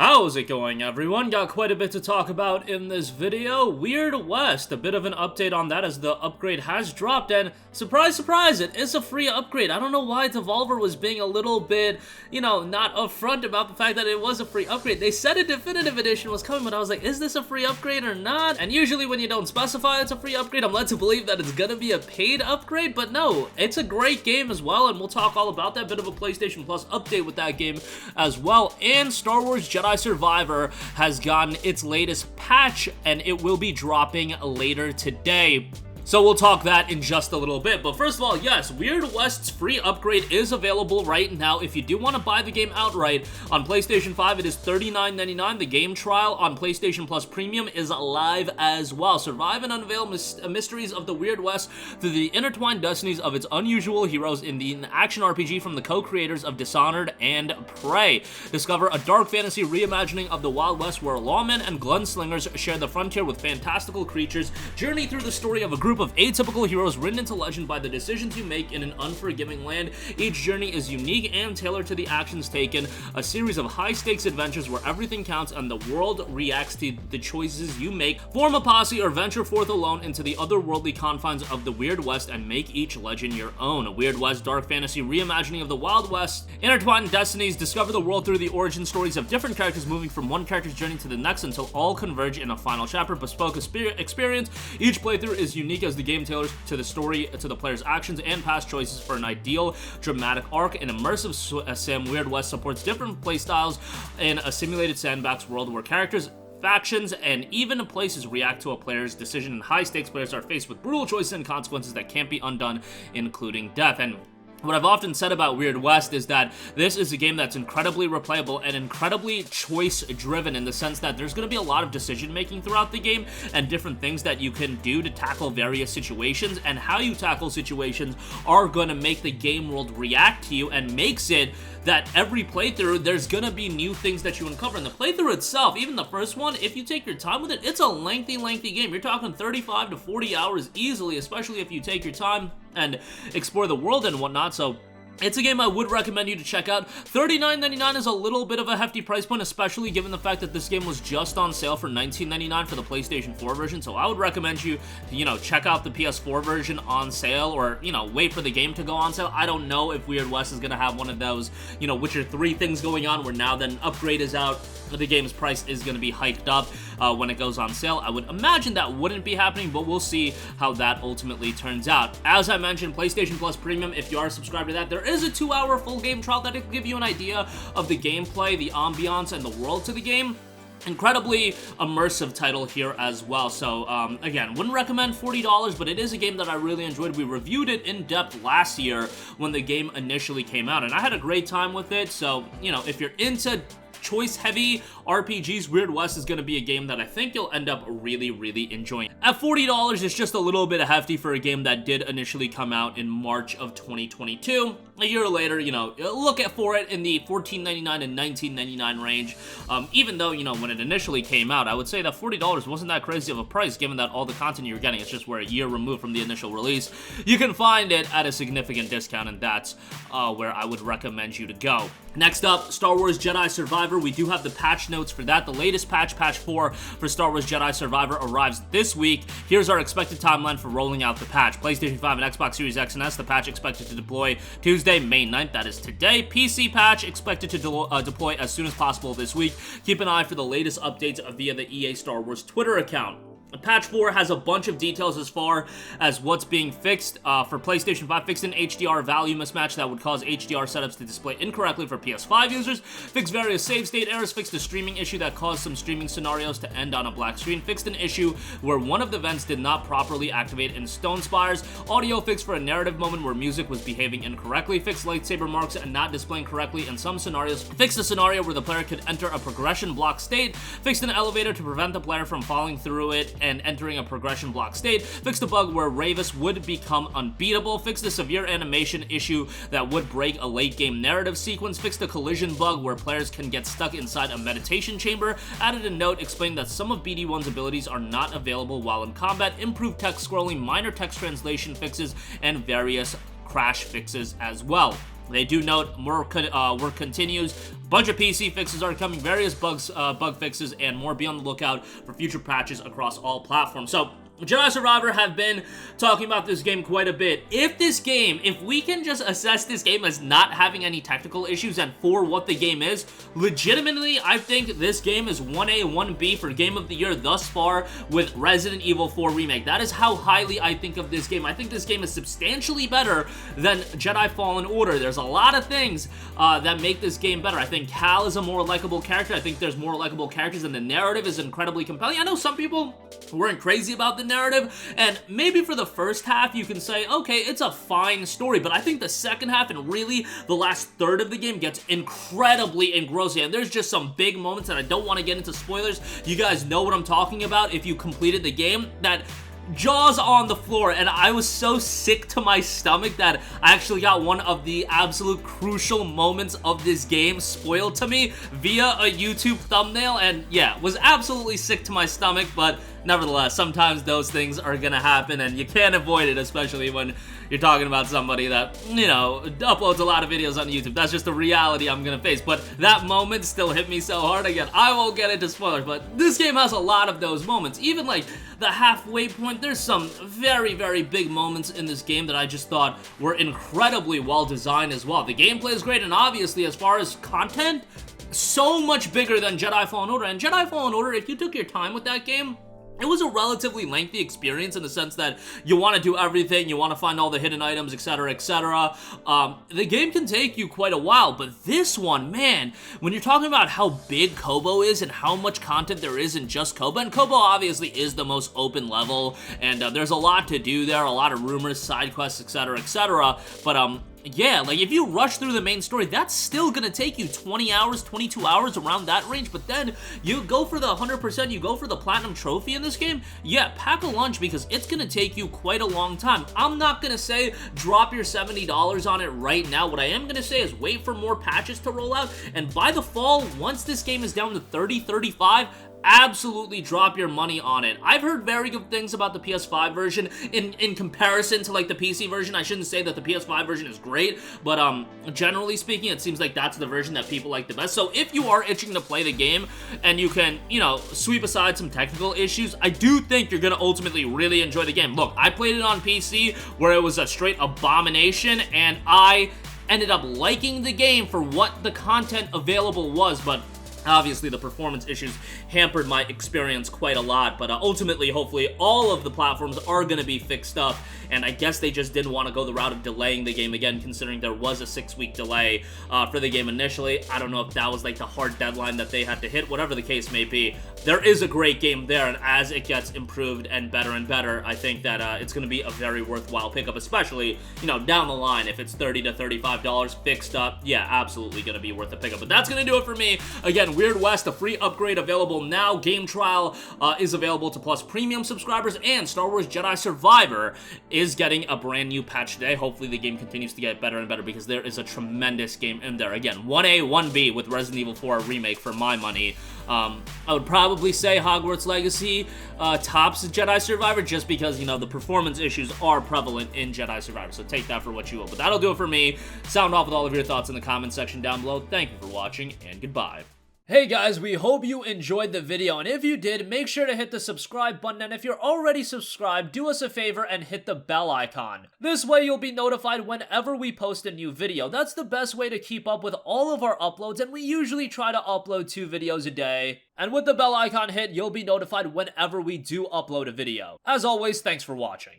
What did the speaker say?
How's it going, everyone? Got quite a bit to talk about in this video. Weird West, a bit of an update on that as the upgrade has dropped, and surprise, surprise, it is a free upgrade. I don't know why Devolver was being a little bit, not upfront about the fact that it was a free upgrade. They said a definitive edition was coming, but I was like, is this a free upgrade or not? And usually when you don't specify it's a free upgrade, I'm led to believe that it's gonna be a paid upgrade, but no, it's a great game as well, and we'll talk all about that. Bit of a PlayStation Plus update with that game as well. And Star Wars Jedi Survivor has gotten its latest patch, and it will be dropping later today. So we'll talk that in just a little bit, but first of all, yes, Weird West's free upgrade is available right now. If you do want to buy the game outright, on PlayStation 5 it is $39.99. The game trial on PlayStation Plus Premium is live as well. Survive and unveil mysteries of the Weird West through the intertwined destinies of its unusual heroes in the action RPG from the co-creators of Dishonored and Prey. Discover a dark fantasy reimagining of the Wild West where lawmen and gunslingers share the frontier with fantastical creatures. Journey through the story of a group of atypical heroes written into legend by the decisions you make in an unforgiving land. Each journey is unique and tailored to the actions taken, a series of high-stakes adventures where everything counts and the world reacts to the choices you make. Form a posse or venture forth alone into the otherworldly confines of the Weird West and make each legend your own. A Weird West dark fantasy reimagining of the Wild West. Intertwined destinies, discover the world through the origin stories of different characters moving from one character's journey to the next until all converge in a final chapter. Bespoke experience. Each playthrough is unique as the game tailors to the story, to the player's actions and past choices for an ideal dramatic arc. An immersive sim, Weird West supports different playstyles in a simulated sandbox world where characters, factions, and even places react to a player's decision, and high-stakes players are faced with brutal choices and consequences that can't be undone, including death. And what I've often said about Weird West is that this is a game that's incredibly replayable and incredibly choice-driven in the sense that there's going to be a lot of decision-making throughout the game and different things that you can do to tackle various situations, and how you tackle situations are going to make the game world react to you and makes it that every playthrough, there's gonna be new things that you uncover. And the playthrough itself, even the first one, if you take your time with it, it's a lengthy game. You're talking 35 to 40 hours easily, especially if you take your time and explore the world and whatnot. So it's a game I would recommend you to check out. $39.99 is a little bit of a hefty price point, especially given the fact that this game was just on sale for $19.99 for the PlayStation 4 version. So I would recommend you to, check out the PS4 version on sale, or, wait for the game to go on sale. I don't know if Weird West is going to have one of those, Witcher 3 things going on where now that an upgrade is out, the game's price is going to be hiked up when it goes on sale. I would imagine that wouldn't be happening, but we'll see how that ultimately turns out. As I mentioned, PlayStation Plus Premium, if you are subscribed to that, there is a 2-hour full game trial that will give you an idea of the gameplay, the ambiance, and the world to the game. Incredibly immersive title here as well. So again, wouldn't recommend $40, but it is a game that I really enjoyed. We reviewed it in depth last year when the game initially came out, and I had a great time with it. So if you're into choice-heavy RPGs, Weird West is going to be a game that I think you'll end up really enjoying. At $40, it's just a little bit hefty for a game that did initially come out in March of 2022. A year later, look for it in the $14.99 and $19.99 range. Even though, when it initially came out, I would say that $40 wasn't that crazy of a price, given that all the content you're getting is just we're a year removed from the initial release. You can find it at a significant discount, and that's where I would recommend you to go. Next up, Star Wars Jedi Survivor. We do have the patch notes for that. The latest patch 4 for Star Wars Jedi Survivor, arrives this week. Here's our expected timeline for rolling out the patch. PlayStation 5 and Xbox Series X and S, the patch expected to deploy Tuesday, May 9th, that is today. PC patch expected to deploy as soon as possible this week. Keep an eye for the latest updates via the EA Star Wars Twitter account. Patch 4 has a bunch of details as far as what's being fixed. For PlayStation 5, fixed an HDR value mismatch that would cause HDR setups to display incorrectly for PS5 users. Fixed various save state errors. Fixed a streaming issue that caused some streaming scenarios to end on a black screen. Fixed an issue where one of the vents did not properly activate in Stone Spires. Audio fixed for a narrative moment where music was behaving incorrectly. Fixed lightsaber marks and not displaying correctly in some scenarios. Fixed a scenario where the player could enter a progression block state. Fixed an elevator to prevent the player from falling through it and entering a progression block state. Fixed a bug where Ravis would become unbeatable. Fixed a severe animation issue that would break a late game narrative sequence. Fixed a collision bug where players can get stuck inside a meditation chamber. Added a note explaining that some of BD1's abilities are not available while in combat. Improved text scrolling, minor text translation fixes, and various crash fixes as well. They do note more work continues. A bunch of PC fixes are coming, various bug fixes, and more. Be on the lookout for future patches across all platforms. So, Jedi Survivor have been talking about this game quite a bit. If we can just assess this game as not having any technical issues and for what the game is, legitimately, I think this game is 1A, 1B for Game of the Year thus far with Resident Evil 4 Remake. That is how highly I think of this game. I think this game is substantially better than Jedi Fallen Order. There's a lot of things that make this game better. I think Cal is a more likable character. I think there's more likable characters, and the narrative is incredibly compelling. I know some people weren't crazy about the narrative, and maybe for the first half you can say, okay, it's a fine story, but I think the second half and really the last third of the game gets incredibly engrossing, and there's just some big moments that I don't want to get into spoilers. You guys know what I'm talking about if you completed the game, that jaws on the floor, and I was so sick to my stomach that I actually got one of the absolute crucial moments of this game spoiled to me via a YouTube thumbnail, and yeah, was absolutely sick to my stomach, but nevertheless, sometimes those things are gonna happen, and you can't avoid it, especially when you're talking about somebody that, you know, uploads a lot of videos on YouTube. That's just the reality I'm gonna face, but that moment still hit me so hard. Again, I won't get into spoilers, but this game has a lot of those moments. Even, like, the halfway point, there's some very, very big moments in this game that I just thought were incredibly well designed as well. The gameplay is great, and obviously, as far as content, so much bigger than Jedi Fallen Order. And Jedi Fallen Order, if you took your time with that game, it was a relatively lengthy experience in the sense that you want to do everything, you want to find all the hidden items, etc., etc. The game can take you quite a while, but this one, man, when you're talking about how big Kobo is and how much content there is in just Kobo, and Kobo obviously is the most open level, and there's a lot to do there, a lot of rumors, side quests, etc., etc., but yeah, like, if you rush through the main story, that's still gonna take you 20 hours, 22 hours, around that range, but then you go for the 100%, you go for the Platinum Trophy in this game, yeah, pack a lunch, because it's gonna take you quite a long time. I'm not gonna say drop your $70 on it right now. What I am gonna say is wait for more patches to roll out, and by the fall, once this game is down to 30, 35, absolutely drop your money on it. I've heard very good things about the PS5 version in comparison to, like, the PC version. I shouldn't say that the PS5 version is great, but generally speaking, it seems like that's the version that people like the best. So if you are itching to play the game and you can, you know, sweep aside some technical issues, I do think you're gonna ultimately really enjoy the game. Look, I played it on PC where it was a straight abomination, and I ended up liking the game for what the content available was, but obviously, the performance issues hampered my experience quite a lot, but ultimately, hopefully, all of the platforms are going to be fixed up, and I guess they just didn't want to go the route of delaying the game again, considering there was a 6-week delay for the game initially. I don't know if that was, like, the hard deadline that they had to hit, whatever the case may be. There is a great game there, and as it gets improved and better, I think that it's going to be a very worthwhile pickup, especially, you know, down the line, if it's $30 to $35 fixed up, yeah, absolutely going to be worth a pickup. But that's going to do it for me. Again, Weird West, a free upgrade available now. Game trial is available to Plus Premium subscribers, and Star Wars Jedi Survivor is getting a brand new patch today. Hopefully the game continues to get better and better, because there is a tremendous game in there. Again, 1A, 1B with Resident Evil 4 Remake for my money. I would probably say Hogwarts Legacy tops Jedi Survivor, just because, you know, the performance issues are prevalent in Jedi Survivor, so take that for what you will. But that'll do it for me. Sound off with all of your thoughts in the comment section down below. Thank you for watching, and goodbye. Hey guys, we hope you enjoyed the video, and if you did, make sure to hit the subscribe button, and if you're already subscribed, do us a favor and hit the bell icon. This way you'll be notified whenever we post a new video. That's the best way to keep up with all of our uploads, and we usually try to upload 2 videos a day. And with the bell icon hit, you'll be notified whenever we do upload a video. As always, thanks for watching.